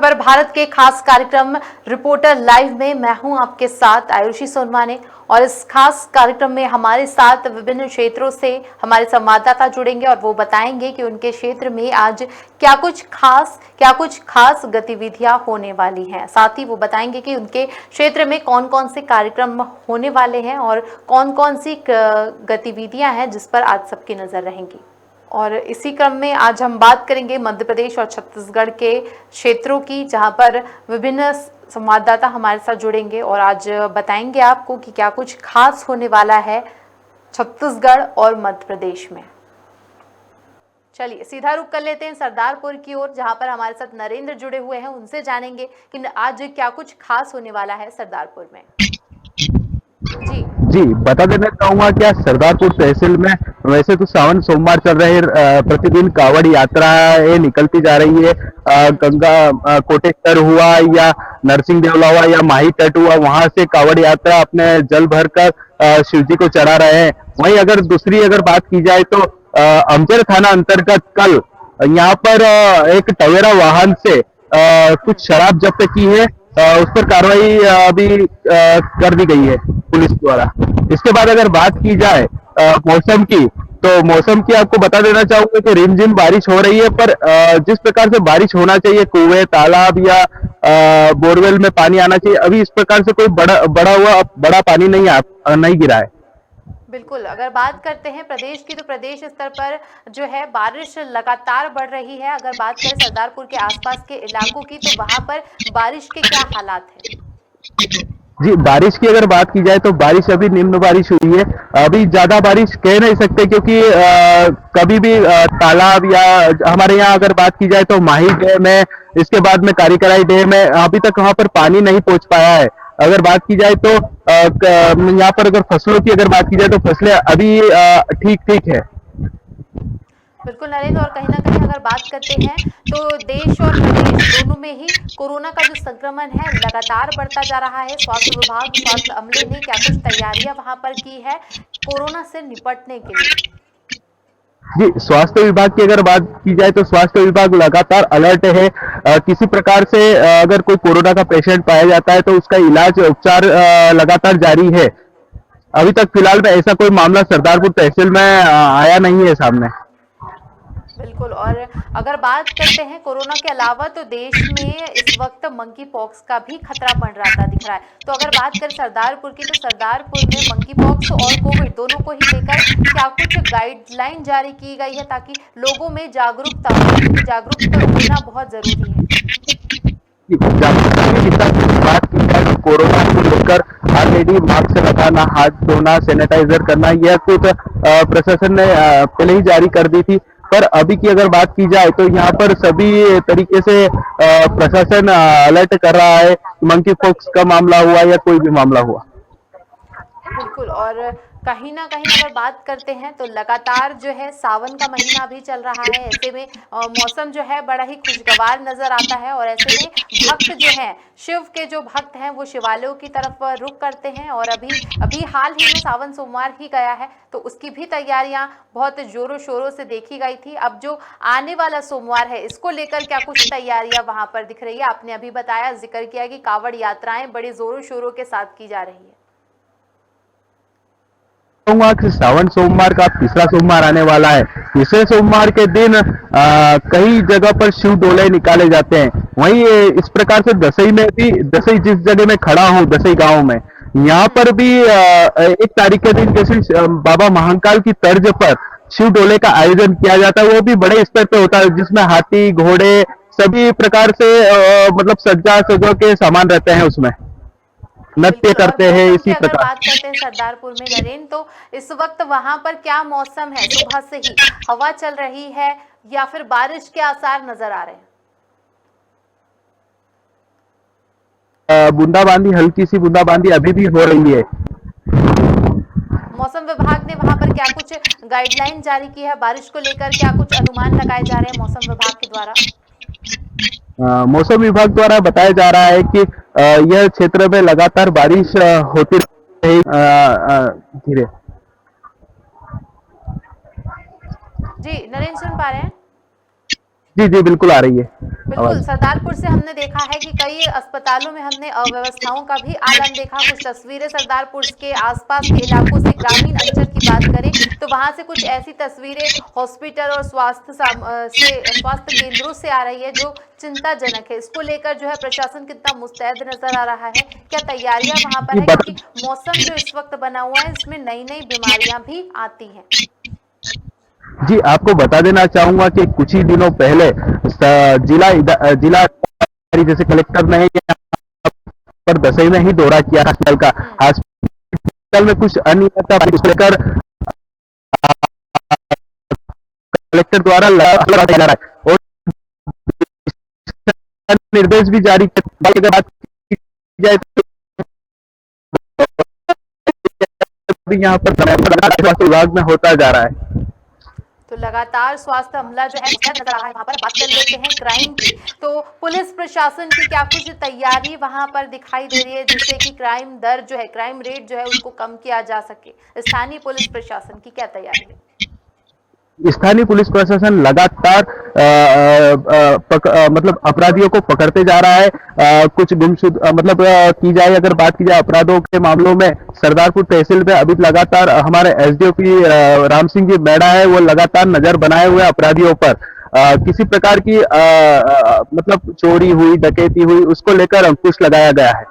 खबर भारत के खास कार्यक्रम रिपोर्टर लाइव में मैं हूं आपके साथ आयुषी सोनवाने। और इस खास कार्यक्रम में हमारे साथ विभिन्न क्षेत्रों से हमारे संवाददाता जुड़ेंगे और वो बताएंगे कि उनके क्षेत्र में आज क्या कुछ खास गतिविधियां होने वाली हैं। साथ ही वो बताएंगे कि उनके क्षेत्र में कौन कौन से कार्यक्रम होने वाले हैं और कौन कौन सी गतिविधियां हैं जिस पर आज सबकी नजर रहेंगी। और इसी क्रम में आज हम बात करेंगे मध्य प्रदेश और छत्तीसगढ़ के क्षेत्रों की, जहां पर विभिन्न संवाददाता हमारे साथ जुड़ेंगे और आज बताएंगे आपको कि क्या कुछ खास होने वाला है छत्तीसगढ़ और मध्य प्रदेश में। चलिए सीधा रुख कर लेते हैं सरदारपुर की ओर, जहां पर हमारे साथ नरेंद्र जुड़े हुए हैं। उनसे जानेंगे कि आज क्या कुछ खास होने वाला है सरदारपुर में। जी बता देना चाहूंगा क्या सरदारपुर तहसील में वैसे तो सावन सोमवार चल रहे प्रतिदिन कावड़ यात्रा निकलती जा रही है। गंगा कोटेश्वर हुआ या नरसिंह देवला हुआ या माही तट हुआ, वहां से कावड़ यात्रा अपने जल भरकर शिव जी को चढ़ा रहे हैं। वहीं अगर दूसरी बात की जाए तो अमचर थाना अंतर्गत कल यहाँ पर एक टवेरा वाहन से कुछ शराब जब्त की है। उस पर कार्रवाई अभी कर दी गई है पुलिस द्वारा। इसके बाद अगर बात की जाए मौसम की, तो मौसम की आपको बता देना चाहूंगा कि रिमझिम बारिश हो रही है, पर जिस प्रकार से बारिश होना चाहिए, कुएं तालाब या बोरवेल में पानी आना चाहिए, अभी इस प्रकार से कोई बड़ा पानी नहीं गिरा है। बिल्कुल, अगर बात करते हैं प्रदेश की, तो प्रदेश स्तर पर जो है बारिश लगातार बढ़ रही है। अगर बात करें सरदारपुर के आसपास के इलाकों की, तो वहां पर बारिश के क्या हालात हैं? जी बारिश की अगर बात की जाए तो बारिश अभी निम्न बारिश हुई है। अभी ज्यादा बारिश कह नहीं सकते क्योंकि कभी भी तालाब या हमारे यहाँ अगर बात की जाए तो माही डैम है, इसके बाद में कारीकराई डैम है, अभी तक वहां पर पानी नहीं पहुंच पाया है। अगर बात की जाए तो यहाँ पर अगर फसलों की अगर बात की जाए तो फसलें अभी ठीक ठीक है। बिल्कुल नरेंद्र, और कहीं ना कहीं अगर बात करते हैं तो देश और प्रदेश दोनों में ही कोरोना का जो संक्रमण है लगातार बढ़ता जा रहा है। स्वास्थ्य अमले ने क्या कुछ तैयारियां वहां पर की है कोरोना से निपटने के लिए? जी स्वास्थ्य विभाग की अगर बात की जाए तो स्वास्थ्य विभाग लगातार अलर्ट है। किसी प्रकार से अगर कोई कोरोना का पेशेंट पाया जाता है तो उसका इलाज उपचार लगातार जारी है। अभी तक फिलहाल में ऐसा कोई मामला सरदारपुर तहसील में आया नहीं है सामने। बिल्कुल, और अगर बात करते हैं कोरोना के अलावा, तो देश में इस वक्त मंकी पॉक्स का भी खतरा मंडराता दिख रहा है। तो अगर बात करें सरदारपुर की, तो सरदारपुर में मंकी पॉक्स और कोविड दोनों को ही लेकर क्या कुछ गाइडलाइन जारी की गई है ताकि लोगों में जागरूकता हो, क्योंकि जागरूकता होना बहुत जरूरी है। बात की जाए तो कोरोना को लेकर ऑलरेडी मास्क लगाना, हाथ धोना, सैनिटाइजर करना, यह कुछ प्रशासन ने पहले ही जारी कर दी थी। पर अभी की अगर बात की जाए तो यहाँ पर सभी तरीके से प्रशासन अलर्ट कर रहा है, मंकी पॉक्स का मामला हुआ या कोई भी मामला हुआ। बिल्कुल, और कहीं ना कहीं अगर बात करते हैं तो लगातार जो है सावन का महीना भी चल रहा है। ऐसे में मौसम जो है बड़ा ही खुशगवार नजर आता है और ऐसे में भक्त जो हैं, शिव के जो भक्त हैं, वो शिवालयों की तरफ रुख करते हैं। और अभी हाल ही में सावन सोमवार ही गया है, तो उसकी भी तैयारियां बहुत जोरों शोरों से देखी गई थी। अब जो आने वाला सोमवार है, इसको लेकर क्या कुछ तैयारियां वहां पर दिख रही है? आपने अभी बताया, जिक्र किया कि कावड़ यात्राएं बड़े जोरों शोरों के साथ की जा रही है। सावन सोमवार का तीसरा सोमवार आने वाला है। तीसरे सोमवार के दिन कई जगह पर शिव डोले निकाले जाते हैं। वहीं इस प्रकार से दसई में भी, दसई जिस जगह में खड़ा हूँ, दसई गांव में, यहाँ पर भी 1 तारीख के दिन जैसे बाबा महाकाल की तर्ज पर शिव डोले का आयोजन किया जाता है। वो भी बड़े स्तर पे होता है, जिसमें हाथी घोड़े सभी प्रकार से मतलब सज्जा सजो के सामान रहते हैं, उसमें नृत्य करते हैं। इसी प्रकार बात करते हैं सरदारपुर में नरेंद्र, तो इस वक्त वहां पर क्या मौसम है? सुबह से ही हवा चल रही है या फिर बारिश के आसार नजर आ रहे हैं? बूंदाबांदी, हल्की सी बूंदाबांदी अभी भी हो रही है। मौसम विभाग ने वहां पर क्या कुछ गाइडलाइन जारी की है बारिश को लेकर? क्या कुछ अनुमान लगाए जा रहे हैं मौसम विभाग के द्वारा? मौसम विभाग द्वारा बताया जा रहा है कि यह क्षेत्र में लगातार बारिश होती रहेगी धीरे। जी नरेंद्र, सुन पा रहे हैं? जी जी बिल्कुल आ रही है बिल्कुल, आवाज। सरदारपुर से हमने देखा है कि कई अस्पतालों में हमने अव्यवस्थाओं का भी आलम देखा। कुछ तस्वीरें सरदारपुर के आसपास के इलाकों से, ग्रामीण अंचल की बात करें तो वहां से कुछ ऐसी तस्वीरें हॉस्पिटल और स्वास्थ्य केंद्रों से आ रही है जो चिंताजनक है। इसको लेकर जो है प्रशासन कितना मुस्तैद नजर आ रहा है, क्या तैयारियां वहां पर जी है, क्योंकि मौसम जो इस वक्त बना हुआ है इसमें नई नई बीमारियां भी आती हैं। जी आपको बता देना चाहूंगा कि कुछ ही दिनों पहले जिला अधिकारी जैसे कलेक्टर ने यहाँ पर दसई में ही दौरा किया हॉस्पिटल का। हॉस्पिटल में कुछ अनियमितता को लेकर कलेक्टर द्वारा लगाया जा रहा है और निर्देश भी जारी किए। अगर बात की जाए तो यहाँ पर स्वास्थ्य विभाग में होता जा रहा है। तो लगातार स्वास्थ्य अमला जो है मुस्तैद नजर आ रहा है वहां पर। बात कर लेते हैं क्राइम की, तो पुलिस प्रशासन की क्या कुछ तैयारी वहां पर दिखाई दे रही है जिससे कि क्राइम दर जो है, क्राइम रेट जो है उसको कम किया जा सके? स्थानीय पुलिस प्रशासन की क्या तैयारी है? स्थानीय पुलिस प्रशासन लगातार मतलब अपराधियों को पकड़ते जा रहा है। कुछ गुमशुद मतलब की जाए, अगर बात की जाए अपराधों के मामलों में सरदारपुर तहसील में अभी लगातार हमारे एसडीओपी राम सिंह जी मैडा है, वो लगातार नजर बनाए हुए अपराधियों पर। किसी प्रकार की मतलब चोरी हुई, डकैती हुई, उसको लेकर अंकुश लगाया गया है।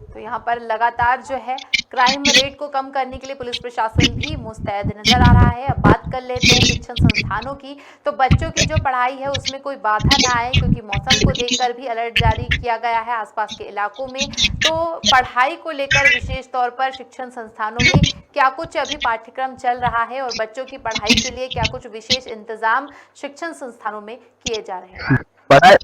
तो यहाँ पर लगातार जो है क्राइम रेट को कम करने के लिए पुलिस प्रशासन भी मुस्तैद नजर आ रहा है। अब बात कर लेते हैं शिक्षण संस्थानों की, तो बच्चों की जो पढ़ाई है उसमें कोई बाधा ना आए, क्योंकि मौसम को देखकर भी अलर्ट जारी किया गया है आसपास के इलाकों में। तो पढ़ाई को लेकर विशेष तौर पर शिक्षण संस्थानों में क्या कुछ अभी पाठ्यक्रम चल रहा है और बच्चों की पढ़ाई के लिए क्या कुछ विशेष इंतजाम शिक्षण संस्थानों में किए जा रहे हैं? पढ़ाई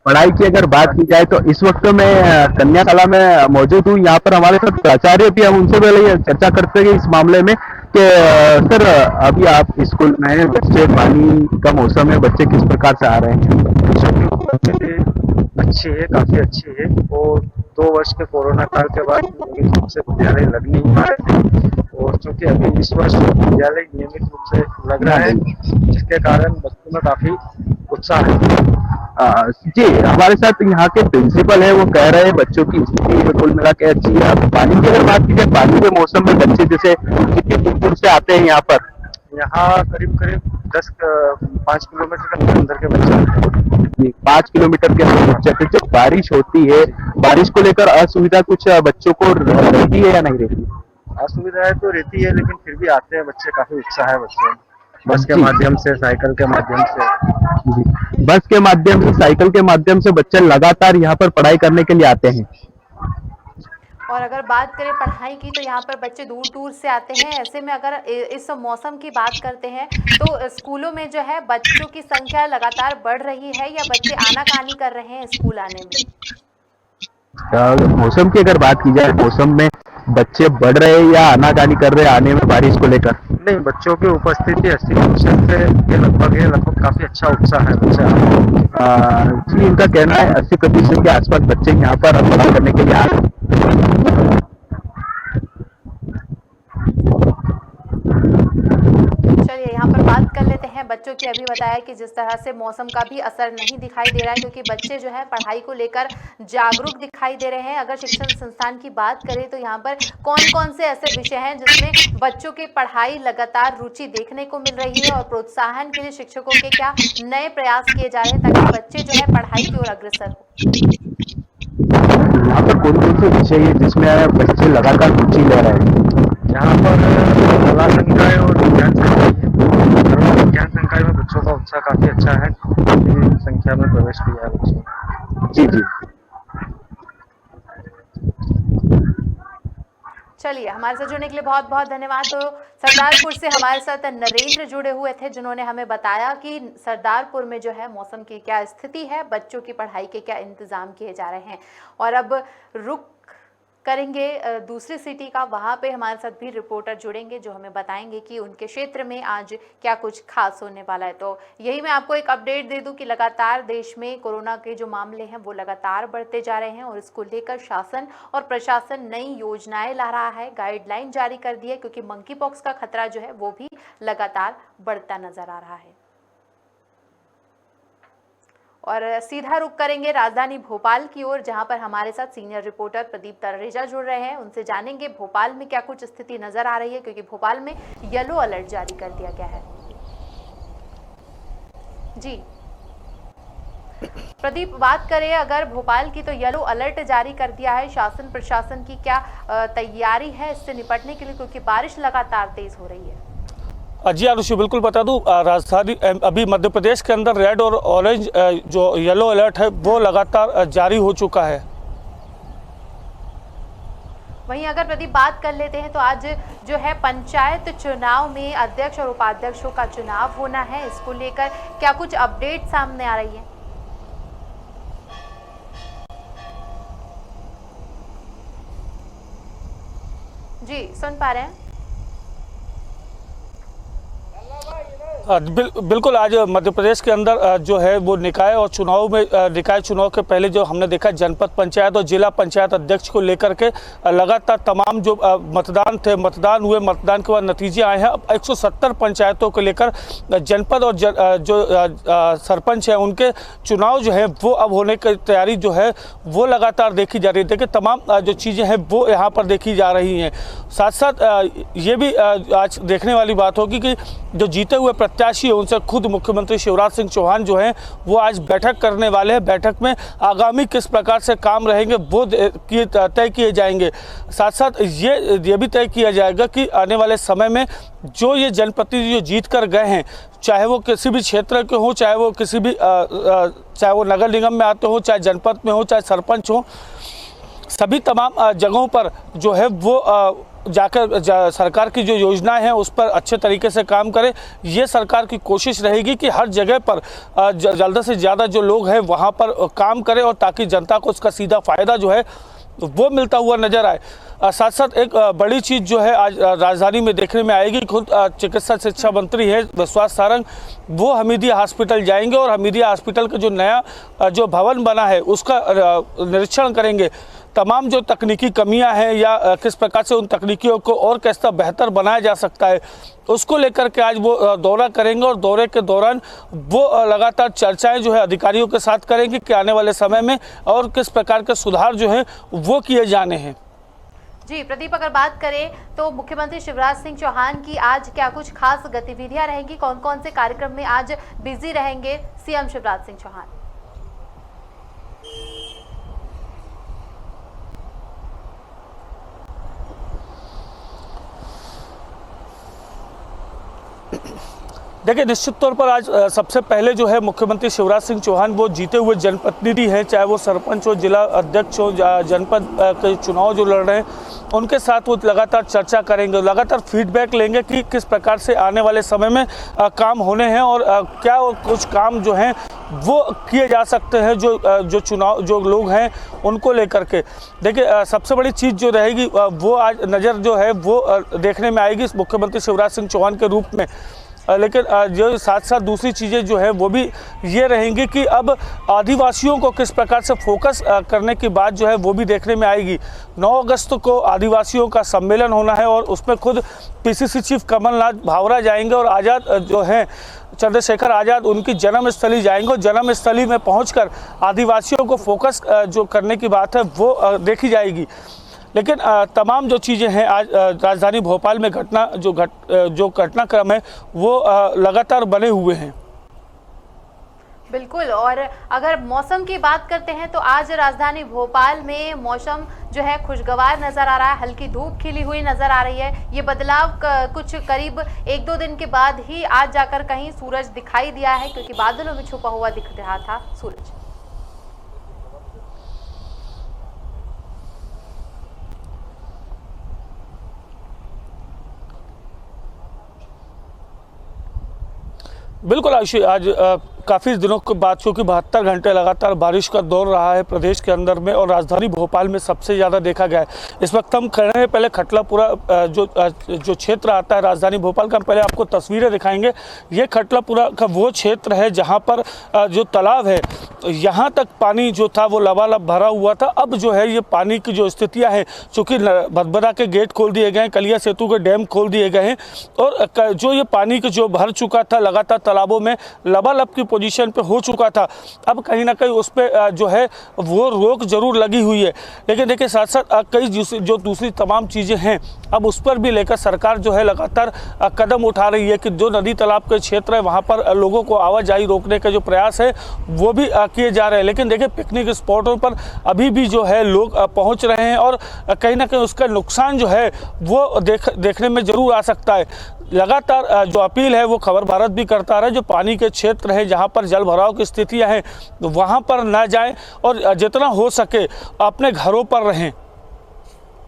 पढ़ाई की अगर बात की जाए तो इस वक्त मैं कन्या कला में मौजूद हूँ। यहाँ पर हमारे साथ प्राचार्य भी, हम उनसे पहले ये चर्चा करते हैं इस मामले में कि सर अभी आप स्कूल में हैं, बच्चे, पानी का मौसम है, बच्चे किस प्रकार से आ रहे हैं? बच्चों की उपस्थिति अच्छी है, काफी अच्छी है। और 2 वर्ष के कोरोना काल के बाद नियमित रूप से विद्यालय लग नहीं पा रहे थे, और चूंकि अभी इस वर्ष विद्यालय नियमित रूप से लग रहा है, जिसके कारण बच्चों में काफी उत्साह है। जी हमारे साथ यहाँ के प्रिंसिपल है, वो कह रहे हैं बच्चों की स्थिति कुल मिला के अच्छी है। अब पानी की अगर बात की जाए, पानी के मौसम में बच्चे जैसे कितनी दूर दूर से आते हैं यहाँ पर? यहाँ करीब करीब 5 किलोमीटर के अंदर के बच्चे हैं। 5 किलोमीटर के अंदर बच्चे। तो जब बारिश होती है, बारिश को लेकर असुविधा कुछ बच्चों को रहती है या नहीं रहती? असुविधाएं तो रहती है, लेकिन फिर भी आते हैं बच्चे, काफी उत्साह है बच्चे। बस के जी। माध्यम से, साइकिल के माध्यम से। जी। बस के माध्यम से, साइकिल के माध्यम से बच्चे लगातार यहाँ पर पढ़ाई करने के लिए आते हैं। और अगर बात करें पढ़ाई की, तो यहाँ पर बच्चे दूर दूर से आते हैं। ऐसे में अगर इस मौसम की बात करते हैं तो स्कूलों में जो है बच्चों की संख्या लगातार बढ़ रही है या बच्चे आनाकानी कर रहे हैं स्कूल आने में? मौसम की अगर बात की जाए, मौसम में बच्चे बढ़ रहे हैं या आनाकानी कर रहे हैं आने में बारिश को लेकर? नहीं, बच्चों की उपस्थिति 80% से ये लगभग काफी अच्छा उत्साह है बच्चे। जी इनका कहना है 80% के आसपास बच्चे यहाँ पर पढ़ाई करने के लिए आ रहे हैं। चलिए यहाँ पर बात कर लेते हैं बच्चों की। अभी बताया कि जिस तरह से मौसम का भी असर नहीं दिखाई दे रहा है, क्योंकि बच्चे जो है पढ़ाई को लेकर जागरूक दिखाई दे रहे हैं। अगर शिक्षण संस्थान की बात करें तो यहाँ पर कौन कौन से ऐसे विषय हैं जिसमें बच्चों की पढ़ाई लगातार रुचि देखने को मिल रही है, और प्रोत्साहन के लिए शिक्षकों के क्या नए प्रयास किए जा रहे हैं ताकि बच्चे जो है पढ़ाई की ओर अग्रसर हो? यहाँ पर कौन कौन से विषय है जिसमें बच्चे लगातार रुचि ले रहे हैं? यहाँ पर कला संकाय और विज्ञान संकाय है। विज्ञान संकाय में बच्चों का उत्साह काफी अच्छा है, काफी संख्या में प्रवेश किया है बच्चों। जी जी। चलिए, हमारे साथ जुड़ने के लिए बहुत बहुत धन्यवाद। तो सरदारपुर से हमारे साथ नरेंद्र जुड़े हुए थे, जिन्होंने हमें बताया कि सरदारपुर में जो है मौसम की क्या स्थिति है, बच्चों की पढ़ाई के क्या इंतजाम किए जा रहे हैं। और अब रुक करेंगे दूसरी सिटी का। वहां पे हमारे साथ भी रिपोर्टर जुड़ेंगे जो हमें बताएंगे कि उनके क्षेत्र में आज क्या कुछ खास होने वाला है। तो यही मैं आपको एक अपडेट दे दूं कि लगातार देश में कोरोना के जो मामले हैं वो लगातार बढ़ते जा रहे हैं और इसको लेकर शासन और प्रशासन नई योजनाएं ला रहा है, गाइडलाइन जारी कर दी है, क्योंकि मंकी पॉक्स का खतरा जो है वो भी लगातार बढ़ता नजर आ रहा है। और सीधा रुख करेंगे राजधानी भोपाल की ओर, जहां पर हमारे साथ सीनियर रिपोर्टर प्रदीप तलरेजा जुड़ रहे हैं। उनसे जानेंगे भोपाल में क्या कुछ स्थिति नजर आ रही है, क्योंकि भोपाल में येलो अलर्ट जारी कर दिया गया है। जी प्रदीप, बात करें अगर भोपाल की, तो येलो अलर्ट जारी कर दिया है। शासन प्रशासन की क्या तैयारी है इससे निपटने के लिए, क्योंकि बारिश लगातार तेज हो रही है? जी आरुषि, बिल्कुल बता दूं, राजधानी अभी मध्य प्रदेश के अंदर रेड और ऑरेंज जो येलो अलर्ट है वो लगातार जारी हो चुका है। वहीं अगर प्रदीप बात कर लेते हैं तो आज जो है पंचायत चुनाव में अध्यक्ष और उपाध्यक्षों का चुनाव होना है, इसको लेकर क्या कुछ अपडेट सामने आ रही है? जी सुन पा रहे हैं? बिल्कुल, आज मध्य प्रदेश के अंदर जो है वो निकाय और चुनाव में, निकाय चुनाव के पहले जो हमने देखा जनपद पंचायत और जिला पंचायत अध्यक्ष को लेकर के लगातार तमाम जो मतदान थे, मतदान हुए, मतदान के बाद नतीजे आए हैं। अब 170 पंचायतों को लेकर जनपद और जो सरपंच हैं उनके चुनाव जो है वो अब होने की तैयारी जो है वो लगातार देखी जा रही है। देखिए तमाम जो चीज़ें हैं वो यहाँ पर देखी जा रही हैं। साथ साथ ये भी आज देखने वाली बात होगी कि जो जीते हुए प्रत्याशी है उनसे खुद मुख्यमंत्री शिवराज सिंह चौहान जो हैं वो आज बैठक करने वाले हैं। बैठक में आगामी किस प्रकार से काम रहेंगे वो तय किए जाएंगे। साथ साथ ये भी तय किया जाएगा कि आने वाले समय में जो ये जनप्रतिनिधि जो जीत कर गए हैं, चाहे वो किसी भी क्षेत्र के हो, चाहे वो किसी भी चाहे वो नगर निगम में आते हो, चाहे जनपद में हो, चाहे सरपंच हो, सभी तमाम जगहों पर जो है वो जाकर सरकार की जो योजनाएं हैं उस पर अच्छे तरीके से काम करें। ये सरकार की कोशिश रहेगी कि हर जगह पर जल्द से ज़्यादा जो लोग हैं वहाँ पर काम करें और ताकि जनता को उसका सीधा फ़ायदा जो है वो मिलता हुआ नजर आए। साथ साथ एक बड़ी चीज़ जो है आज राजधानी में देखने में आएगी, खुद चिकित्सा शिक्षा मंत्री है विश्वास सारंग, वो हमीदिया हॉस्पिटल जाएंगे और हमीदिया हॉस्पिटल का जो नया जो भवन बना है उसका निरीक्षण करेंगे। तमाम जो तकनीकी कमियां हैं या किस प्रकार से उन तकनीकियों को और कैसा बेहतर बनाया जा सकता है उसको लेकर के आज वो दौरा करेंगे और दौरे के दौरान वो लगातार चर्चाएं जो है अधिकारियों के साथ करेंगे कि आने वाले समय में और किस प्रकार के सुधार जो हैं वो किए जाने हैं। जी प्रदीप, अगर बात करें तो मुख्यमंत्री शिवराज सिंह चौहान की आज क्या कुछ खास गतिविधियां रहेंगी, कौन कौन से कार्यक्रम में आज बिजी रहेंगे सीएम शिवराज सिंह चौहान? देखिए निश्चित तौर पर आज सबसे पहले जो है मुख्यमंत्री शिवराज सिंह चौहान वो जीते हुए जनप्रतिनिधि हैं, चाहे वो सरपंच हो, जिला अध्यक्ष हो, जनपद के चुनाव जो लड़ रहे हैं उनके साथ वो लगातार चर्चा करेंगे, लगातार फीडबैक लेंगे कि किस प्रकार से आने वाले समय में काम होने हैं और क्या कुछ काम जो हैं वो किए जा सकते हैं जो चुनाव जो लोग हैं उनको लेकर के। देखिए सबसे बड़ी चीज़ जो रहेगी वो आज नज़र जो है वो देखने में आएगी मुख्यमंत्री शिवराज सिंह चौहान के रूप में। लेकिन जो साथ साथ दूसरी चीज़ें जो है वो भी ये रहेंगी कि अब आदिवासियों को किस प्रकार से फोकस करने की बात जो है वो भी देखने में आएगी। 9 अगस्त को आदिवासियों का सम्मेलन होना है और उसमें खुद पीसीसी चीफ कमलनाथ भावरा जाएंगे और आज़ाद जो हैं चंद्रशेखर आज़ाद उनकी जन्मस्थली जाएंगे और जन्मस्थली में पहुंचकर आदिवासियों को फोकस जो करने की बात है वो देखी जाएगी। लेकिन तमाम जो चीज़ें हैं आज राजधानी भोपाल में जो घटनाक्रम है वो लगातार बने हुए हैं। बिल्कुल, और अगर मौसम की बात करते हैं तो आज राजधानी भोपाल में मौसम जो है खुशगवार नज़र आ रहा है, हल्की धूप खिली हुई नज़र आ रही है। ये बदलाव कुछ करीब 1-2 दिन के बाद ही आज जाकर कहीं सूरज दिखाई दिया है, क्योंकि बादलों में छुपा हुआ दिख रहा था सूरज। बिल्कुल आयुषी, आज काफ़ी दिनों के बाद, क्योंकि 72 घंटे लगातार बारिश का दौर रहा है प्रदेश के अंदर में और राजधानी भोपाल में सबसे ज़्यादा देखा गया है। इस वक्त हम खड़े हैं पहले खटलापुरा जो क्षेत्र आता है राजधानी भोपाल का, हम पहले आपको तस्वीरें दिखाएंगे। ये खटलापुरा का वो क्षेत्र है जहाँ पर जो तालाब है यहाँ तक पानी जो था वो लबालब भरा हुआ था। अब जो है ये पानी की जो स्थितियाँ हैं, चूँकि भदभदा के गेट खोल दिए गए हैं, कलिया सेतु के डैम खोल दिए गए हैं और जो ये पानी के जो भर चुका था लगातार तालाबों में लबालब की पोजीशन पे हो चुका था, अब कहीं ना कहीं उस पर जो है वो रोक जरूर लगी हुई है। लेकिन देखिए साथ साथ कई जो दूसरी तमाम चीज़ें हैं अब उस पर भी लेकर सरकार जो है लगातार कदम उठा रही है कि जो नदी तालाब के क्षेत्र है वहाँ पर लोगों को आवाजाही रोकने का जो प्रयास है वो भी किए जा रहे हैं। लेकिन देखिए पिकनिक स्पॉटों पर अभी भी जो है लोग पहुँच रहे हैं और कहीं ना कहीं उसका नुकसान जो है वो देखने में ज़रूर आ सकता है। लगातार जो अपील है वो खबर भारत भी करता रहा है, जो पानी के क्षेत्र हैं जहां पर जल भराव की स्थितियां हैं वहां पर ना जाएं और जितना हो सके अपने घरों पर रहें।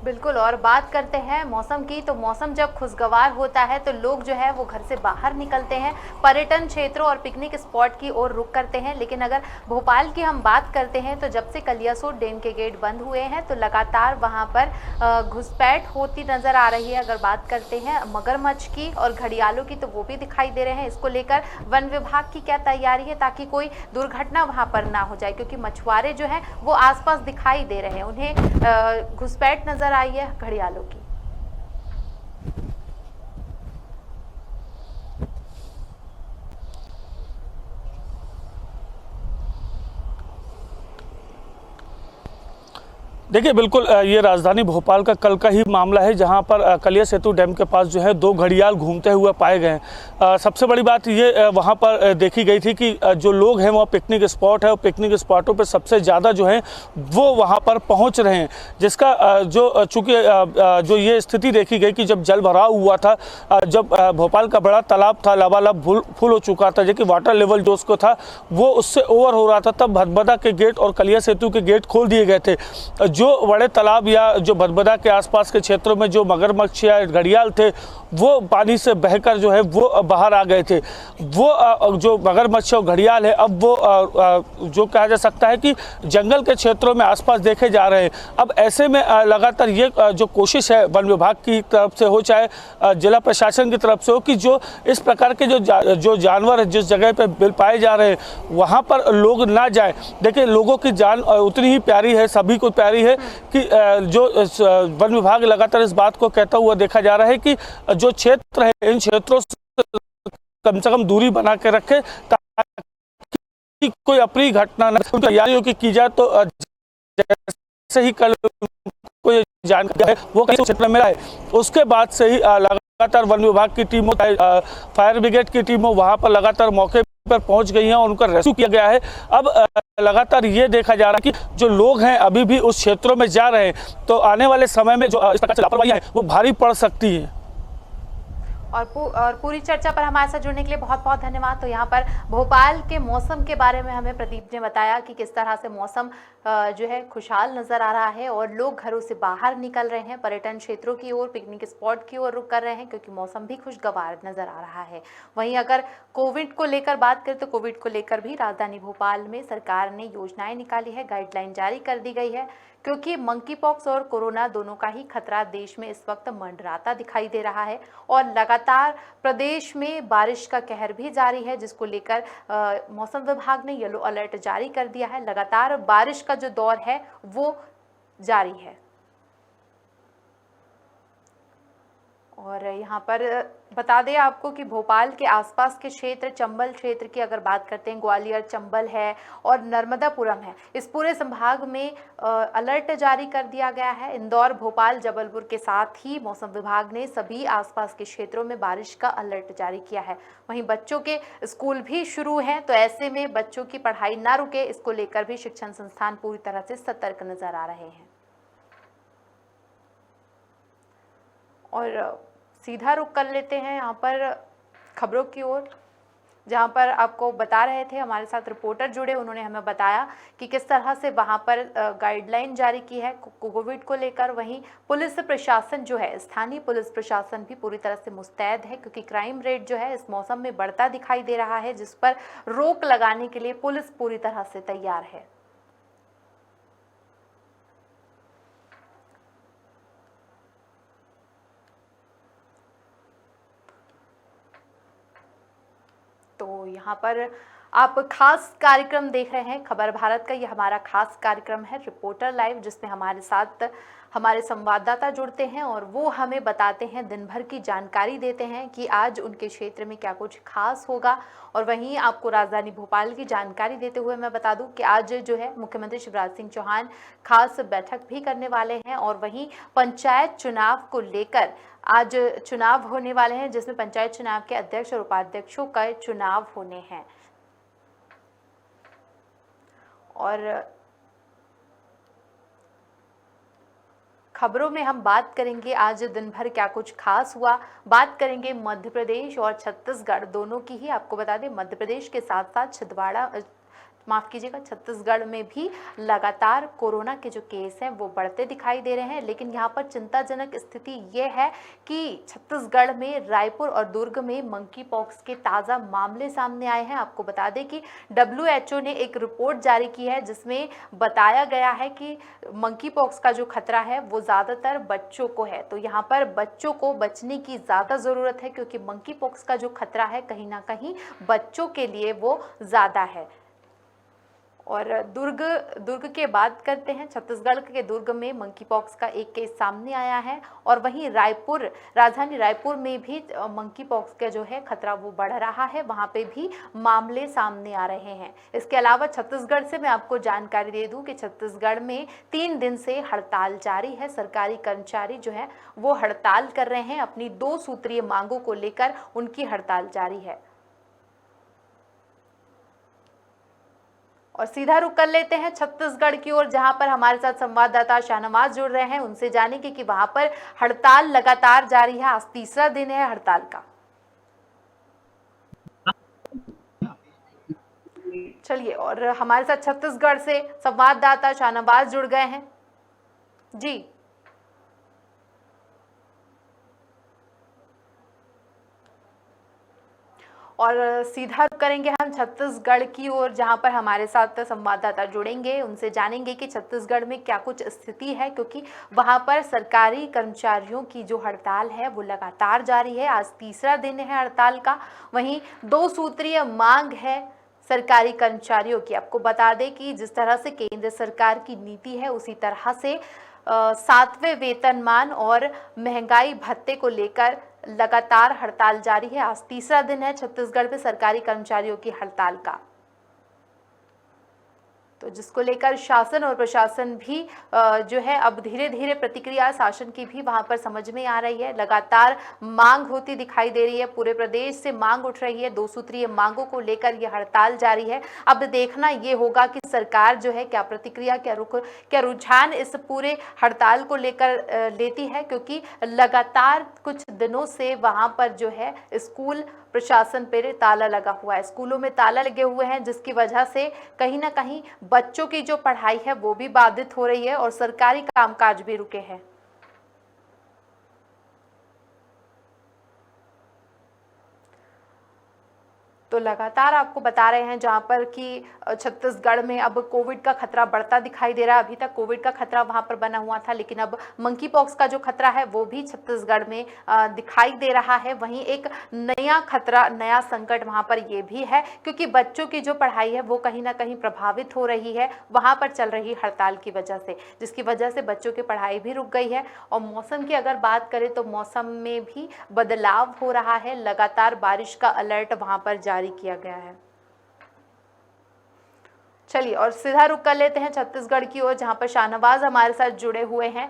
बिल्कुल। और बात करते हैं मौसम की, तो मौसम जब खुशगवार होता है तो लोग जो है वो घर से बाहर निकलते हैं, पर्यटन क्षेत्रों और पिकनिक स्पॉट की ओर रुख करते हैं। लेकिन अगर भोपाल की हम बात करते हैं तो जब से कलियासोत डैम के गेट बंद हुए हैं तो लगातार वहां पर घुसपैठ होती नजर आ रही है। अगर बात करते हैं मगरमच्छ की और घड़ियालों की तो वो भी दिखाई दे रहे हैं। इसको लेकर वन विभाग की क्या तैयारी है ताकि कोई दुर्घटना वहां पर ना हो जाए, क्योंकि मछुआरे जो हैं वो आसपास दिखाई दे रहे हैं, उन्हें घुसपैठ नजर आई है घड़ियालों की। देखिए बिल्कुल ये राजधानी भोपाल का कल का ही मामला है जहां पर कलिया सेतु डैम के पास जो है 2 घड़ियाल घूमते हुए पाए गए हैं। सबसे बड़ी बात ये वहां पर देखी गई थी कि जो लोग हैं वहाँ पिकनिक स्पॉट है और पिकनिक स्पॉटों पे सबसे ज़्यादा जो है वो वहां पर पहुंच रहे हैं, जिसका जो चूँकि जो ये स्थिति देखी गई कि जब जल भराव हुआ था, जब भोपाल का बड़ा तालाब था लबालब फुल हो चुका था, जो कि वाटर लेवल जो उसको था वो उससे ओवर हो रहा था, तब भदभदा के गेट और कलिया सेतु के गेट खोल दिए गए थे। जो बड़े तालाब या जो भदभदा के आसपास के क्षेत्रों में जो मगरमच्छ या घड़ियाल थे वो पानी से बहकर जो है वो बाहर आ गए थे। वो जो मगरमच्छ और घड़ियाल है अब वो जो कहा जा सकता है कि जंगल के क्षेत्रों में आसपास देखे जा रहे हैं। अब ऐसे में लगातार ये जो कोशिश है वन विभाग की तरफ से हो चाहे जिला प्रशासन की तरफ से हो कि जो इस प्रकार के जो जानवर है जिस जगह पे पाए जा रहे हैं वहाँ पर लोग ना जाए। देखिए लोगों की जान उतनी ही प्यारी है, सभी को प्यारी है कि जो वन विभाग लगातार इस बात को कहता हुआ देखा जा रहा है कि जो क्षेत्र है इन क्षेत्रों से कम दूरी बना के रखे ताकि कोई अप्रिय घटना न तैयारियों की जाए। तो जैसे ही कल कोई जानकारी है वो कहीं क्षेत्र में आए उसके बाद से ही लगातार वन विभाग की टीमों, फायर ब्रिगेड की टीमों वहां पर लगातार मौके पर पहुंच गई हैं और उनका रेस्क्यू किया गया है। अब लगातार ये देखा जा रहा है कि जो लोग हैं अभी भी उस क्षेत्रों में जा रहे हैं, तो आने वाले समय में जो इस प्रकार से लापरवाही है वो भारी पड़ सकती है। और पूरी चर्चा पर हमारे साथ जुड़ने के लिए बहुत बहुत धन्यवाद। तो यहाँ पर भोपाल के मौसम के बारे में हमें प्रदीप ने बताया कि किस तरह से मौसम जो है खुशहाल नज़र आ रहा है और लोग घरों से बाहर निकल रहे हैं, पर्यटन क्षेत्रों की ओर, पिकनिक स्पॉट की ओर रुख कर रहे हैं क्योंकि मौसम भी खुशगवार नज़र आ रहा है। वहीं अगर कोविड को लेकर बात करें तो कोविड को लेकर भी राजधानी भोपाल में सरकार ने योजनाएं निकाली है, गाइडलाइन जारी कर दी गई है, क्योंकि मंकी पॉक्स और कोरोना दोनों का ही खतरा देश में इस वक्त मंडराता दिखाई दे रहा है और लगातार प्रदेश में बारिश का कहर भी जारी है, जिसको लेकर मौसम विभाग ने येलो अलर्ट जारी कर दिया है। लगातार बारिश का जो दौर है वो जारी है। और यहाँ पर बता दें आपको कि भोपाल के आसपास के क्षेत्र, चंबल क्षेत्र की अगर बात करते हैं, ग्वालियर, चंबल है और नर्मदापुरम है, इस पूरे संभाग में अलर्ट जारी कर दिया गया है। इंदौर, भोपाल, जबलपुर के साथ ही मौसम विभाग ने सभी आसपास के क्षेत्रों में बारिश का अलर्ट जारी किया है। वहीं बच्चों के स्कूल भी शुरू हैं, तो ऐसे में बच्चों की पढ़ाई ना रुके, इसको लेकर भी शिक्षण संस्थान पूरी तरह से सतर्क नजर आ रहे हैं। और सीधा रुख कर लेते हैं यहाँ पर खबरों की ओर। जहां पर आपको बता रहे थे, हमारे साथ रिपोर्टर जुड़े, उन्होंने हमें बताया कि किस तरह से वहां पर गाइडलाइन जारी की है कोविड को लेकर। वहीं पुलिस प्रशासन जो है, स्थानीय पुलिस प्रशासन भी पूरी तरह से मुस्तैद है, क्योंकि क्राइम रेट जो है इस मौसम में बढ़ता दिखाई दे रहा है, जिस पर रोक लगाने के लिए पुलिस पूरी तरह से तैयार है। तो यहाँ पर आप खास कार्यक्रम देख रहे हैं खबर भारत का। यह हमारा खास कार्यक्रम है रिपोर्टर लाइव, जिसमें हमारे साथ हमारे संवाददाता जुड़ते हैं और वो हमें बताते हैं, दिन भर की जानकारी देते हैं कि आज उनके क्षेत्र में क्या कुछ खास होगा। और वहीं आपको राजधानी भोपाल की जानकारी देते हुए मैं बता दूं कि आज जो है मुख्यमंत्री शिवराज सिंह चौहान खास बैठक भी करने वाले हैं। और वहीं पंचायत चुनाव को लेकर आज चुनाव होने वाले हैं, जिसमें पंचायत चुनाव के अध्यक्ष और उपाध्यक्षों का चुनाव होने हैं। और खबरों में हम बात करेंगे आज दिन भर क्या कुछ खास हुआ। बात करेंगे मध्य प्रदेश और छत्तीसगढ़ दोनों की ही। आपको बता दें, मध्य प्रदेश के साथ साथ छत्तीसगढ़ में भी लगातार कोरोना के जो केस हैं वो बढ़ते दिखाई दे रहे हैं। लेकिन यहाँ पर चिंताजनक स्थिति ये है कि छत्तीसगढ़ में रायपुर और दुर्ग में मंकी पॉक्स के ताज़ा मामले सामने आए हैं। आपको बता दें कि WHO ने एक रिपोर्ट जारी की है, जिसमें बताया गया है कि मंकी पॉक्स का जो खतरा है वो ज़्यादातर बच्चों को है। तो यहाँ पर बच्चों को बचने की ज़्यादा ज़रूरत है, क्योंकि मंकी पॉक्स का जो खतरा है कहीं ना कहीं बच्चों के लिए वो ज़्यादा है। और दुर्ग के बात करते हैं, छत्तीसगढ़ के दुर्ग में मंकी पॉक्स का एक केस सामने आया है। और वहीं राजधानी रायपुर में भी मंकी पॉक्स का जो है खतरा वो बढ़ रहा है, वहां पे भी मामले सामने आ रहे हैं। इसके अलावा छत्तीसगढ़ से मैं आपको जानकारी दे दूं कि छत्तीसगढ़ में 3 दिन से हड़ताल जारी है। सरकारी कर्मचारी जो है वो हड़ताल कर रहे हैं, अपनी 2 सूत्रीय मांगों को लेकर उनकी हड़ताल जारी है। और सीधा रुख कर लेते हैं छत्तीसगढ़ की ओर, जहां पर हमारे साथ संवाददाता शाहनवाज जुड़ रहे हैं। उनसे जानेंगे कि वहां पर हड़ताल लगातार जारी है, आज तीसरा दिन है हड़ताल का। चलिए, और हमारे साथ छत्तीसगढ़ से संवाददाता शाहनवाज जुड़ गए हैं। जी, और सीधा करेंगे हम छत्तीसगढ़ की ओर, जहां पर हमारे साथ संवाददाता जुड़ेंगे। उनसे जानेंगे कि छत्तीसगढ़ में क्या कुछ स्थिति है, क्योंकि वहां पर सरकारी कर्मचारियों की जो हड़ताल है वो लगातार जारी है। आज तीसरा दिन है हड़ताल का। वहीं 2 सूत्रीय मांग है सरकारी कर्मचारियों की। आपको बता दें कि जिस तरह से केंद्र सरकार की नीति है, उसी तरह से 7वें वेतनमान और महंगाई भत्ते को लेकर लगातार हड़ताल जारी है। आज तीसरा दिन है छत्तीसगढ़ में सरकारी कर्मचारियों की हड़ताल का, तो जिसको लेकर शासन और प्रशासन भी जो है अब धीरे धीरे प्रतिक्रिया शासन की भी वहां पर समझ में आ रही है। लगातार मांग होती दिखाई दे रही है, पूरे प्रदेश से मांग उठ रही है। 2 सूत्रीय मांगों को लेकर यह हड़ताल जारी है। अब देखना ये होगा कि सरकार जो है क्या प्रतिक्रिया, क्या रुझान इस पूरे हड़ताल को लेकर लेती है, क्योंकि लगातार कुछ दिनों से वहां पर जो है स्कूल प्रशासन पर ताला लगा हुआ है, स्कूलों में ताला लगे हुए हैं, जिसकी वजह से कहीं ना कहीं बच्चों की जो पढ़ाई है वो भी बाधित हो रही है और सरकारी कामकाज भी रुके हैं। तो लगातार आपको बता रहे हैं जहां पर कि छत्तीसगढ़ में अब कोविड का खतरा बढ़ता दिखाई दे रहा है। अभी तक कोविड का खतरा वहां पर बना हुआ था, लेकिन अब मंकी पॉक्स का जो खतरा है वो भी छत्तीसगढ़ में दिखाई दे रहा है। वहीं एक नया खतरा, नया संकट वहां पर ये भी है, क्योंकि बच्चों की जो पढ़ाई है वो कहीं ना कहीं प्रभावित हो रही है वहां पर चल रही हड़ताल की वजह से, जिसकी वजह से बच्चों की पढ़ाई भी रुक गई है। और मौसम की अगर बात करें तो मौसम में भी बदलाव हो रहा है, लगातार बारिश का अलर्ट वहां पर जारी किया गया है। चलिए, और सीधा रुख कर लेते हैं छत्तीसगढ़ की ओर, जहां पर शाहनवाज हमारे साथ जुड़े हुए हैं।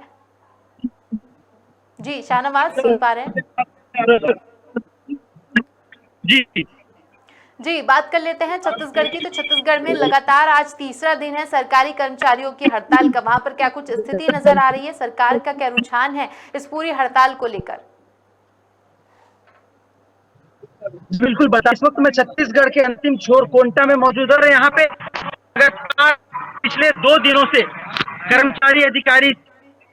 जी शाहनवाज, सुन पा रहे हैं? जी, बात कर लेते हैं छत्तीसगढ़ की। तो छत्तीसगढ़ में लगातार आज तीसरा दिन है सरकारी कर्मचारियों की हड़ताल का। वहां पर क्या कुछ स्थिति नजर आ रही है, सरकार का क्या रुझान है इस पूरी हड़ताल को लेकर? बिल्कुल बता, इस वक्त मैं छत्तीसगढ़ के अंतिम छोर कोंटा में मौजूद हूँ। यहाँ पे लगातार पिछले 2 दिनों से कर्मचारी अधिकारी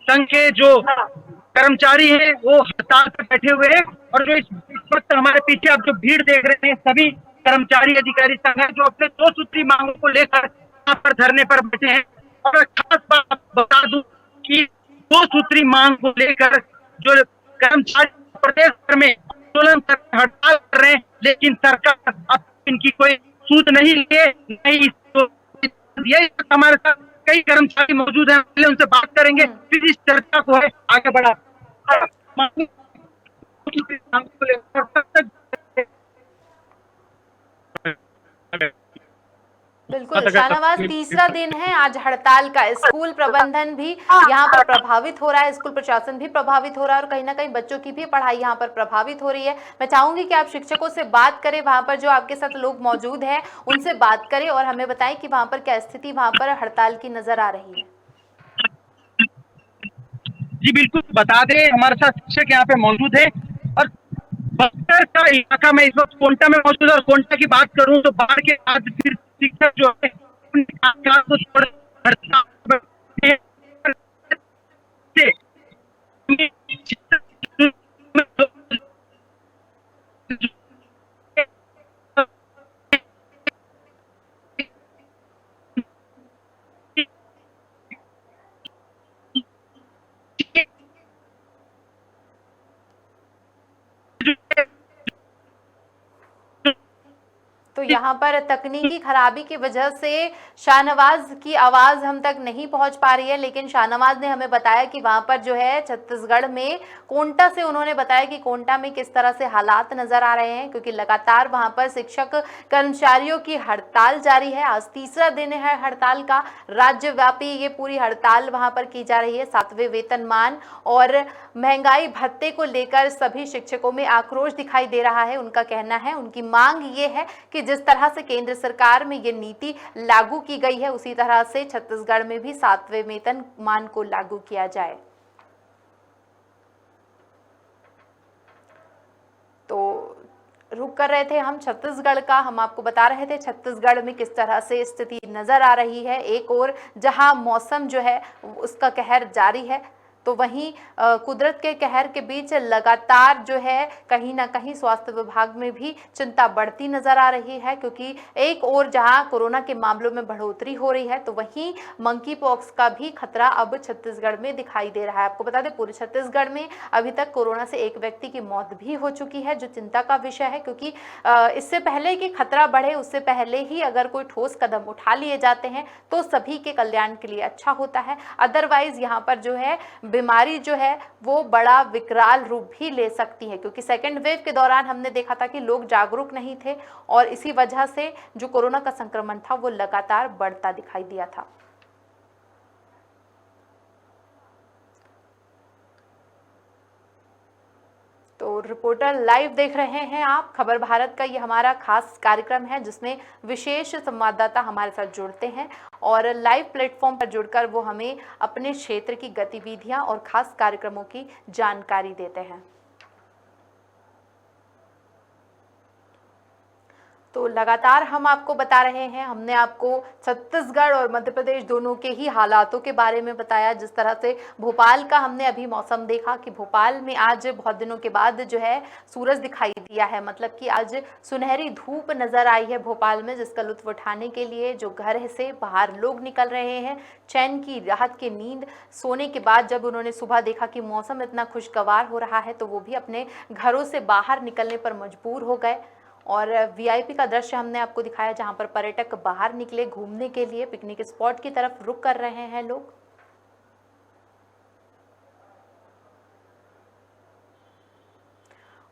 संघ के जो कर्मचारी हैं वो हड़ताल पर बैठे हुए हैं, और जो इस वक्त हमारे पीछे आप जो भीड़ देख रहे हैं सभी कर्मचारी अधिकारी संघ है जो अपने 2 सूत्री मांगों को लेकर यहाँ पर धरने पर बैठे हैं। और मैं खास बात बता दूं कि 2 सूत्री मांग को लेकर जो कर्मचारी प्रदेश भर में आंदोलन कर हड़ताल कर रहे हैं, लेकिन सरकार अब इनकी कोई सूद नहीं लिए, नहीं ये हमारे साथ कई कर्मचारी मौजूद हैं, पहले उनसे बात करेंगे, फिर इस चर्चा को है आगे बढ़ा। बिल्कुल शाहनवाज, तीसरा दिन है आज हड़ताल का। स्कूल प्रबंधन भी यहाँ पर प्रभावित हो रहा है, स्कूल प्रशासन भी प्रभावित हो रहा है और कहीं ना कहीं बच्चों की भी पढ़ाई यहाँ पर प्रभावित हो रही है। मैं चाहूंगी कि आप शिक्षकों से बात करें, वहां पर जो आपके साथ लोग मौजूद हैं उनसे बात करें और हमें बताएं कि वहां पर क्या स्थिति वहां पर हड़ताल की नजर आ रही है। जी बिल्कुल बता दें, हमारे साथ शिक्षक यहाँ पे मौजूद है और बस्तर का इलाका में इस वक्त कोंटा में मौजूद है। और कोंटा की बात करूं तो बाढ़ के बाद फिर शिक्षक जो है अपनी क्लास को छोड़ तो यहाँ पर तकनीकी खराबी की वजह से शाहनवाज की आवाज हम तक नहीं पहुंच पा रही है, लेकिन शाहनवाज ने हमें बताया कि वहां पर जो है छत्तीसगढ़ में कोंटा से उन्होंने बताया कि कोंटा में किस तरह से हालात नजर आ रहे हैं, क्योंकि लगातार वहां पर शिक्षक कर्मचारियों की हड़ताल जारी है। आज तीसरा दिन है हड़ताल का, राज्यव्यापी ये पूरी हड़ताल वहां पर की जा रही है। 7वें वेतनमान और महंगाई भत्ते को लेकर सभी शिक्षकों में आक्रोश दिखाई दे रहा है। उनका कहना है, उनकी मांग ये है कि जिस तरह से केंद्र सरकार में ये नीति लागू की गई है उसी तरह से छत्तीसगढ़ में भी 7वें वेतनमान को लागू किया जाए। तो रुक कर रहे थे हम छत्तीसगढ़ का, हम आपको बता रहे थे छत्तीसगढ़ में किस तरह से स्थिति नजर आ रही है। एक और जहां मौसम जो है उसका कहर जारी है, तो वहीं कुदरत के कहर के बीच लगातार जो है कहीं ना कहीं स्वास्थ्य विभाग में भी चिंता बढ़ती नजर आ रही है, क्योंकि एक और जहां कोरोना के मामलों में बढ़ोतरी हो रही है तो वहीं मंकी पॉक्स का भी खतरा अब छत्तीसगढ़ में दिखाई दे रहा है। आपको बता दें पूरे छत्तीसगढ़ में अभी तक कोरोना से एक व्यक्ति की मौत भी हो चुकी है, जो चिंता का विषय है, क्योंकि इससे पहले कि खतरा बढ़े उससे पहले ही अगर कोई ठोस कदम उठा लिए जाते हैं तो सभी के कल्याण के लिए अच्छा होता है। अदरवाइज यहाँ पर जो है बीमारी जो है वो बड़ा विकराल रूप भी ले सकती है, क्योंकि सेकेंड वेव के दौरान हमने देखा था कि लोग जागरूक नहीं थे और इसी वजह से जो कोरोना का संक्रमण था वो लगातार बढ़ता दिखाई दिया था। तो रिपोर्टर लाइव देख रहे हैं आप, खबर भारत का ये हमारा खास कार्यक्रम है जिसमें विशेष संवाददाता हमारे साथ जुड़ते हैं और लाइव प्लेटफॉर्म पर जुड़कर वो हमें अपने क्षेत्र की गतिविधियां और खास कार्यक्रमों की जानकारी देते हैं। तो लगातार हम आपको बता रहे हैं, हमने आपको छत्तीसगढ़ और मध्य प्रदेश दोनों के ही हालातों के बारे में बताया। जिस तरह से भोपाल का हमने अभी मौसम देखा कि भोपाल में आज बहुत दिनों के बाद जो है सूरज दिखाई दिया है, मतलब कि आज सुनहरी धूप नजर आई है भोपाल में, जिसका लुत्फ उठाने के लिए जो घर से बाहर लोग निकल रहे हैं चैन की राहत की नींद सोने के बाद। जब उन्होंने सुबह देखा कि मौसम इतना खुशगवार हो रहा है तो वो भी अपने घरों से बाहर निकलने पर मजबूर हो गए। और वीआईपी का दृश्य हमने आपको दिखाया जहां पर पर्यटक बाहर निकले घूमने के लिए, पिकनिक स्पॉट की तरफ रुख कर रहे हैं लोग।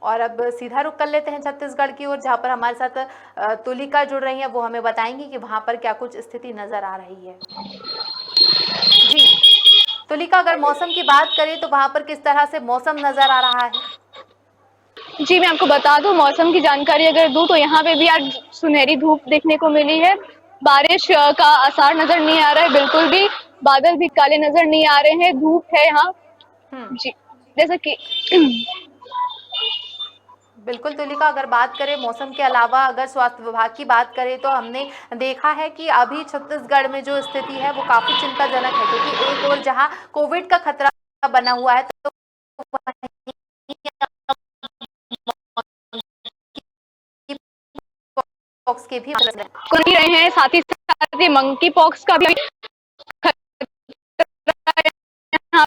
और अब सीधा रुख कर लेते हैं छत्तीसगढ़ की ओर, जहां पर हमारे साथ तुलिका जुड़ रही हैं, वो हमें बताएंगी कि वहां पर क्या कुछ स्थिति नजर आ रही है। जी तुलिका, अगर मौसम की बात करें तो वहां पर किस तरह से मौसम नजर आ रहा है? जी, मैं आपको बता दूं, मौसम की जानकारी अगर दूं तो यहाँ पे भी आज सुनहरी धूप देखने को मिली है। बारिश का आसार नजर नहीं आ रहा है बिल्कुल भी, बादल भी काले नजर नहीं आ रहे हैं, धूप है यहाँ। जी, जैसा कि बिल्कुल तुलिका, अगर बात करें मौसम के अलावा अगर स्वास्थ्य विभाग की बात करें तो हमने देखा है कि अभी छत्तीसगढ़ में जो स्थिति है वो काफी चिंताजनक है, क्योंकि एक और जहां कोविड का खतरा बना हुआ है तो पॉक्स के भी कर रहे हैं, साथ ही साथ ये मंकी पॉक्स का भी यहाँ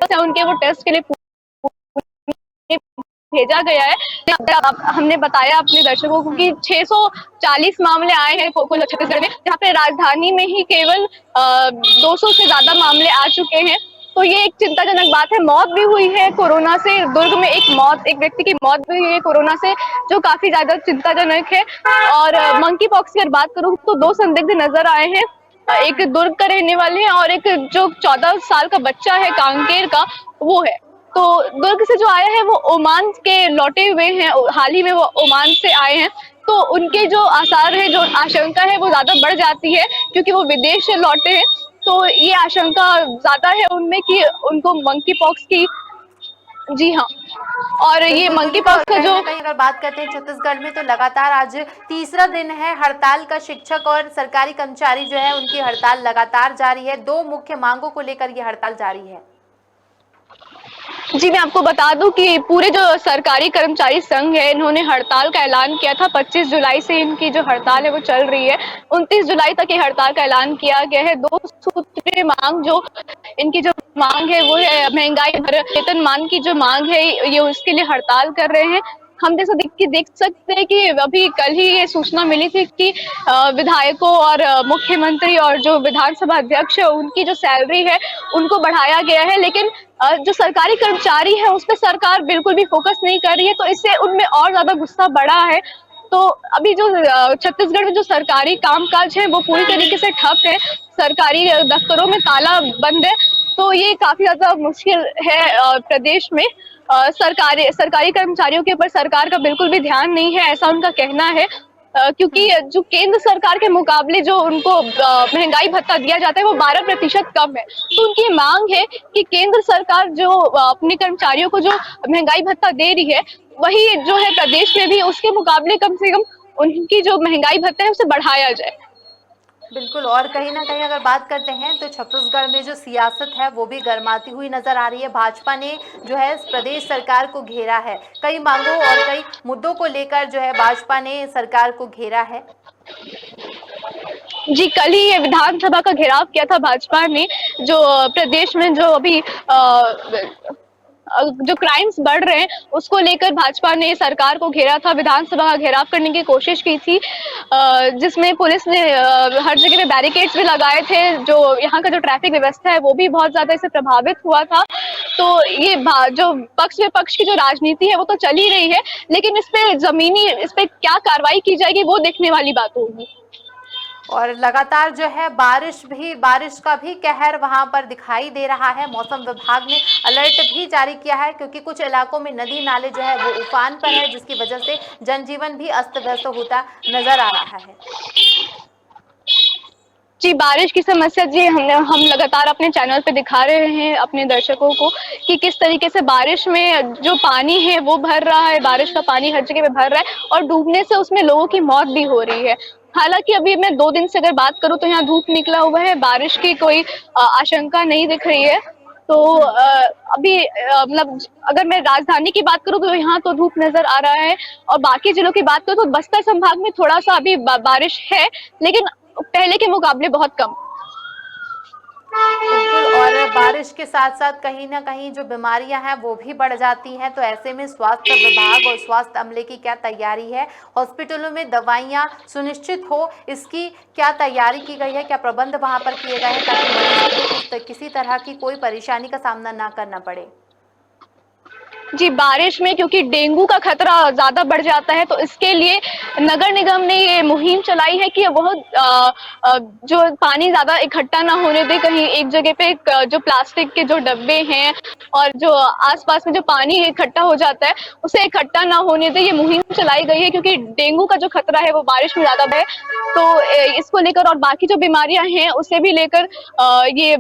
पे उनके वो टेस्ट के लिए भेजा गया है। हमने बताया अपने दर्शकों को कि 640 मामले आए हैं कुल छत्तीसगढ़ में, जहाँ पे राजधानी में ही केवल 200 से ज्यादा मामले आ चुके हैं। तो ये एक चिंताजनक बात है। मौत भी हुई है कोरोना से, दुर्ग में एक व्यक्ति की मौत भी हुई है कोरोना से, जो काफी ज्यादा चिंताजनक है। और मंकी पॉक्स की अगर बात करूं तो 2 संदिग्ध नजर आए हैं, एक दुर्ग का रहने वाले हैं और एक जो 14 साल का बच्चा है कांकेर का, वो है। तो दुर्ग से जो आया है वो ओमान के लौटे हुए हैं, हाल ही में वो ओमान से आए हैं। तो उनके जो आसार है, जो आशंका है वो ज्यादा बढ़ जाती है, क्योंकि वो विदेश से लौटे हैं। तो ये आशंका ज्यादा है उनमें कि उनको मंकी पॉक्स की, जी हाँ। और ये मंकी पॉक्स का जो कहीं अगर बात करते हैं छत्तीसगढ़ में तो लगातार आज तीसरा दिन है हड़ताल का। शिक्षक और सरकारी कर्मचारी जो है उनकी हड़ताल लगातार जारी है। 2 मुख्य मांगों को लेकर ये हड़ताल जारी है। जी, मैं आपको बता दूं कि पूरे जो सरकारी कर्मचारी संघ है, इन्होंने हड़ताल का ऐलान किया था। 25 जुलाई से इनकी जो हड़ताल है वो चल रही है। 29 जुलाई तक ये हड़ताल का ऐलान किया गया है। 2 सूत्रीय मांग, जो इनकी जो मांग है वो है महंगाई भर वेतनमान की जो मांग है, ये उसके लिए हड़ताल कर रहे हैं। हम जैसा देख सकते हैं कि अभी कल ही ये सूचना मिली थी कि विधायकों और मुख्यमंत्री और जो विधानसभा अध्यक्ष है उनकी जो सैलरी है उनको बढ़ाया गया है, लेकिन जो सरकारी कर्मचारी है उस पर सरकार बिल्कुल भी फोकस नहीं कर रही है। तो इससे उनमें और ज्यादा गुस्सा बढ़ा है। तो अभी जो छत्तीसगढ़ में जो सरकारी कामकाज है वो पूरी तरीके से ठप है, सरकारी दफ्तरों में ताला बंद है। तो ये काफी ज्यादा मुश्किल है प्रदेश में। सरकारी कर्मचारियों के ऊपर सरकार का बिल्कुल भी ध्यान नहीं है, ऐसा उनका कहना है। क्योंकि जो केंद्र सरकार के मुकाबले जो उनको महंगाई भत्ता दिया जाता है वो 12% कम है। तो उनकी मांग है कि केंद्र सरकार जो अपने कर्मचारियों को जो महंगाई भत्ता दे रही है, वही जो है प्रदेश में भी उसके मुकाबले कम से कम उनकी जो महंगाई भत्ता है उसे बढ़ाया जाए। बिल्कुल, और कहीं ना कहीं अगर बात करते हैं तो छत्तीसगढ़ में जो सियासत है वो भी गर्माती हुई नजर आ रही है। भाजपा ने जो है प्रदेश सरकार को घेरा है, कई मांगों और कई मुद्दों को लेकर जो है भाजपा ने सरकार को घेरा है। जी, कल ही ये विधानसभा का घेराव किया था भाजपा ने। जो प्रदेश में जो अभी जो क्राइम्स बढ़ रहे हैं उसको लेकर भाजपा ने सरकार को घेरा था, विधानसभा का घेराव करने की कोशिश की थी, जिसमें पुलिस ने हर जगह पे बैरिकेड्स भी लगाए थे। जो यहाँ का जो ट्रैफिक व्यवस्था है वो भी बहुत ज्यादा इससे प्रभावित हुआ था। तो ये जो पक्ष विपक्ष की जो राजनीति है वो तो चल ही रही है, लेकिन इस पे क्या कार्रवाई की जाएगी वो देखने वाली बात होगी। और लगातार जो है बारिश का भी कहर वहां पर दिखाई दे रहा है। मौसम विभाग ने अलर्ट भी जारी किया है, क्योंकि कुछ इलाकों में नदी नाले जो है वो उफान पर है, जिसकी वजह से जनजीवन भी अस्त व्यस्त होता नजर आ रहा है। जी, बारिश की समस्या जी हम लगातार अपने चैनल पे दिखा रहे हैं अपने दर्शकों को कि किस तरीके से बारिश में जो पानी है वो भर रहा है, बारिश का पानी हर जगह पे भर रहा है और डूबने से उसमें लोगों की मौत भी हो रही है। हालांकि अभी मैं 2 दिन से अगर बात करूं तो यहाँ धूप निकला हुआ है, बारिश की कोई आशंका नहीं दिख रही है। तो अभी मतलब अगर मैं राजधानी की बात करूं तो यहाँ तो धूप नजर आ रहा है, और बाकी जिलों की बात करूं तो बस्तर संभाग में थोड़ा सा अभी बारिश है, लेकिन पहले के मुकाबले बहुत कम। बिल्कुल, और बारिश के साथ साथ कहीं ना कहीं जो बीमारियां हैं वो भी बढ़ जाती हैं। तो ऐसे में स्वास्थ्य विभाग और स्वास्थ्य अमले की क्या तैयारी है, हॉस्पिटलों में दवाइयां सुनिश्चित हो इसकी क्या तैयारी की गई है, क्या प्रबंध वहां पर किए गए हैं ताकि मरीजों को किसी तरह की कोई परेशानी का सामना ना करना पड़े। जी, बारिश में क्योंकि डेंगू का खतरा ज्यादा बढ़ जाता है, तो इसके लिए नगर निगम ने ये मुहिम चलाई है कि वह जो पानी ज्यादा इकट्ठा ना होने दे, कहीं एक जगह पे जो प्लास्टिक के जो डब्बे हैं और जो आसपास में जो पानी इकट्ठा हो जाता है उसे इकट्ठा ना होने दे। ये मुहिम चलाई गई है क्योंकि डेंगू का जो खतरा है वो बारिश में ज्यादा है। तो इसको लेकर और बाकी जो बीमारियां हैं उसे भी लेकर ये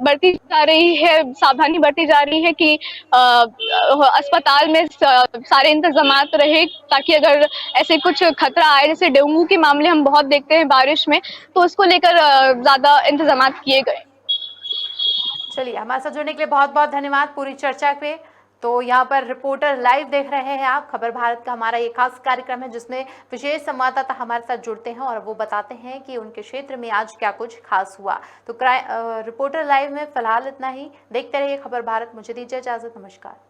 बरती जा रही है, सावधानी बरती जा रही है कि अस्पताल में सारे इंतजामात रहे, ताकि अगर ऐसे कुछ खतरा आए, जैसे डेंगू के मामले हम बहुत देखते हैं बारिश में, तो उसको लेकर ज्यादा इंतजामात किए गए। चलिए, हमारे साथ जुड़ने के लिए बहुत बहुत धन्यवाद पूरी चर्चा पे। तो यहाँ पर रिपोर्टर लाइव देख रहे हैं आप, खबर भारत का हमारा ये खास कार्यक्रम है जिसमें विशेष संवाददाता हमारे साथ जुड़ते हैं और वो बताते हैं कि उनके क्षेत्र में आज क्या कुछ खास हुआ। तो रिपोर्टर लाइव में फिलहाल इतना ही। देखते रहिए खबर भारत। मुझे दीजिए इजाजत। नमस्कार।